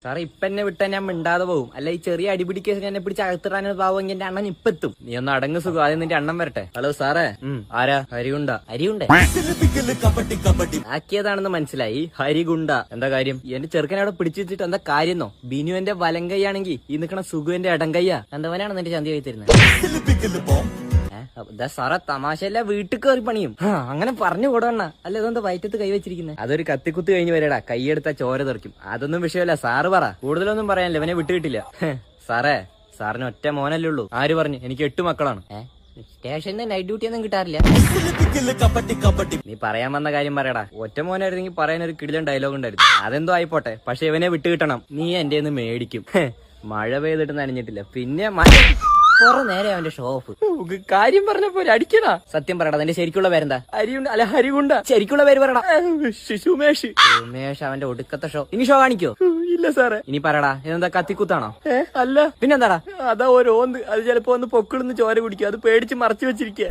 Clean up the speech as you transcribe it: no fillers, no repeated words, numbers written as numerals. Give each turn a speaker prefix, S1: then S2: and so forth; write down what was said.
S1: സാറേ ഇപ്പൊ എന്നെ വിട്ടാ ഞാൻ മിണ്ടാതെ പോകും. അല്ല ഈ ചെറിയ അടിപിടി കേസ് എന്നെ പിടിച്ച് അകത്തിടാനോ പാവെങ്കിൽ എന്റെ അണ്ണൻ ഇപ്പൊ എത്തും. നീ ഒന്ന് അടങ്ങ് സുഖം, ആദ്യം നിന്റെ അണ്ണൻ വരട്ടെ. ഹലോ സാറേ. ആരാ? ഹരിഗുണ്ട. ഹരിഗുണ്ട ആക്കിയതാണെന്ന് മനസ്സിലായി. ഹരിഗുണ്ട എന്താ കാര്യം? എന്റെ ചെറുക്കനെ അവിടെ പിടിച്ചു വെച്ചിട്ട് എന്താ കാര്യന്നോ? ബിനുവിന്റെ വലം കൈയാണെങ്കിൽ ഈ നിക്കണ സുഖുവിന്റെ ഇടങ്കയ്യാ. എന്തവനാണ് നിന്റെ ചന്തി കൈ തരുന്നത്? സാറേ തമാശയല്ല, വീട്ടിൽ കയറി പണിയും. അങ്ങനെ പറഞ്ഞു കൊടുക്കണ. അല്ല ഇതെന്താ വയറ്റത്ത് കൈ വെച്ചിരിക്കുന്നത്? അതൊരു കത്തിക്കുത്ത് കഴിഞ്ഞ് വരടാ, കൈയെടുത്താ ചോര തെറിക്കും. അതൊന്നും വിഷയമല്ല, സാറ് പറ. കൂടുതലൊന്നും പറയാനില്ല, ഇവനെ വിട്ടുകിട്ടില്ല. സാറേ, സാറിന് ഒറ്റ മോനല്ലേ ഉള്ളൂ. ആര് പറഞ്ഞു? എനിക്ക് 8 മക്കളാണ്. സ്റ്റേഷനിൽ നൈറ്റ് ഡ്യൂട്ടി ഒന്നും കിട്ടാറില്ല. നീ പറയാൻ വന്ന കാര്യം പറയടാ. ഒറ്റ മോനായിരുന്നെങ്കിൽ പറയാനൊരു കിടിലൻ ഡയലോഗ് ഉണ്ടായിരുന്നു. അതെന്തോ ആയിപ്പോട്ടെ, പക്ഷെ ഇവനെ വിട്ടുകിട്ടണം. നീ എന്റെ മേടിക്കും. മഴ പെയ്തിട്ട് നനഞ്ഞിട്ടില്ല, പിന്നെ കുറെ നേരെ അവന്റെ ഷോപ്പ്. കാര്യം പറഞ്ഞപ്പോ അടിക്കണ. സത്യം പറയടാ, നിന്റെ ശരിക്കുള്ള പേരെന്താ? ഹരിയുണ്ട. അല്ല ഹരികുണ്ട. ശരിക്കുള്ള പേര് പറയടാ. സുമേഷ്. സുമേഷ് അവന്റെ ഒടുക്കത്തെ ഷോ. ഇനി ഷോ കാണിക്കോ? ഇല്ല സാറേ. ഇനി പറയടാ, ഇതെന്താ കത്തിക്കുത്താണോ? അല്ല. പിന്നെന്താടാ? അതാ ഓരോന്ന്. അത് ചിലപ്പോ ഒന്ന് പൊക്കിളിന്ന് ചോര കുടിക്കും. അത് പേടിച്ച് മറച്ചു വെച്ചിരിക്കുക.